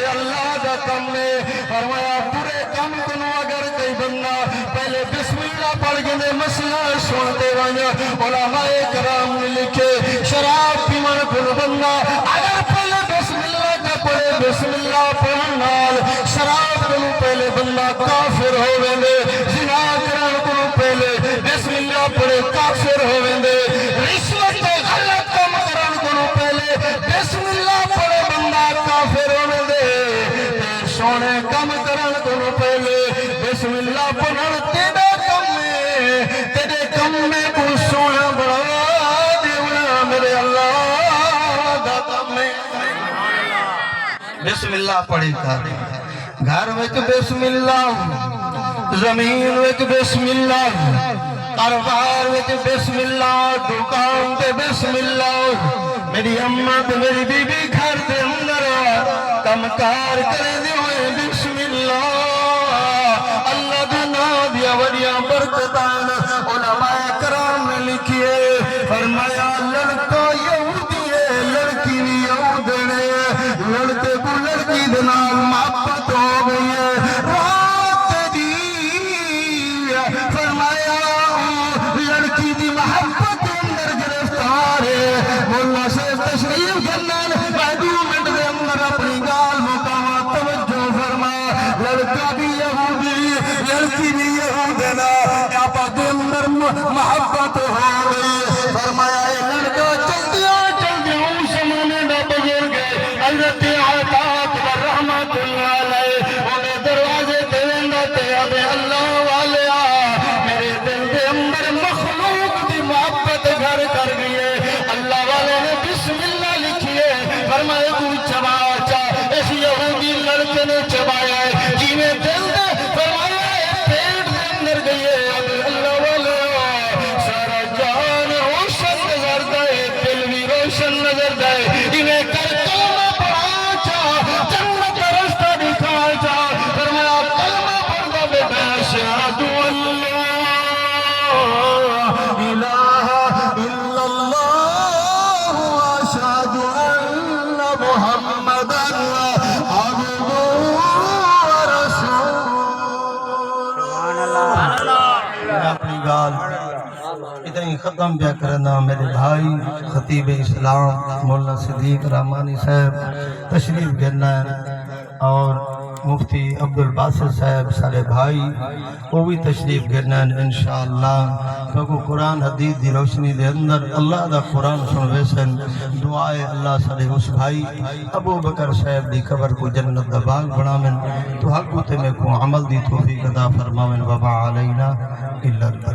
میرے اللہ دا کم میں فرمایا برے کم کنو اگر کئی بندہ پہلے بسم اللہ پڑھ کے دے مسئلہ سنتے ونجا علماء کرام نے لکھے شراب پیمن کنو بندہ اگر پہلے بسم اللہ کا پڑھے بسم اللہ پڑھنال شراب کنو پہلے بندہ کافر ہو ویندے زنا کرن کنو پہلے بسم اللہ پڑھے کافر ہو ویندے رشوت غلط کم کرن کنو پہلے بسم اللہ پڑھے بندہ کافر ہو ویندے سونے کم کرن کنو پہلے بسم اللہ پڑھن تیرے کم میں کو سونا بڑھا دیونا میرے اللہ دا کم میں بسم اللہ پڑھی کر گھر وچ بسم اللہ زمین وچ بسم اللہ کاروبار وچ بسم اللہ دکان تے بسم اللہ میری اماں تے میری بی بی گھر دے اندر کم کار کرے دے ہوئے بسم اللہ اللہ دا نام دیا وڈیاں برکتاں علماء کرام نے لکھیے فرمایا لڑکا یہودی ہے لڑکی بھی یہودن ہے لڑکے کو لڑکی دنال محبت ہو گئی ہے رات دی فرمایا لڑکی دی محبت اندر گرفتار ہے مولا سے تشریف کرنال میں 2 منٹ دے اندر اپنی گال مقامہ توجہ فرما لڑکا بھی یہودی لڑکی بھی یہودن آپا دے اندر محبت ہو گئی فرمایا اے لڑکا چل دیا سمانے دا بزرگ حضرت عطاء رحمت اللہ علیہ انہیں دروازے دیندہ تے اب اللہ والے میرے دل دے اندر مخلوق دی محبت گھر کر گئے اللہ والے نے بسم اللہ لکھیے فرمایا تو چبا چا اس یہودی لڑکے نے چبایا ہے جیویں دل دے فرمایا پیٹ دے اندر گئی ہے اب اللہ والے سارا جان روشن نظر دے دل بھی روشن نظر دے انہیں کر کلمہ پڑھا چا جنت رستہ دکھا چا فرمایا کلمہ پڑھا بیٹا اشہد اللہ الہ الا اللہ اشہد ان محمد عبدہ ورسولہ اپنی گال اتنی ختم پیا کرنا میرے بھائی خطیب اسلام مولانا صدیق رحمانی صاحب تشریف گرنا ہے اور مفتی عبدالباسط صاحب سارے بھائی وہ بھی تشریف گرنا ہے انشاءاللہ کیونکہ قرآن حدیث دی روشنی دے اندر اللہ دا قرآن سنوے سن دعائے اللہ سارے اس بھائی ابو بکر صاحب دی قبر کو جنت دا باغ بنا من تو حق تے میں کو عمل دی توفیق عطا فرماون وبا علینا الا اللہ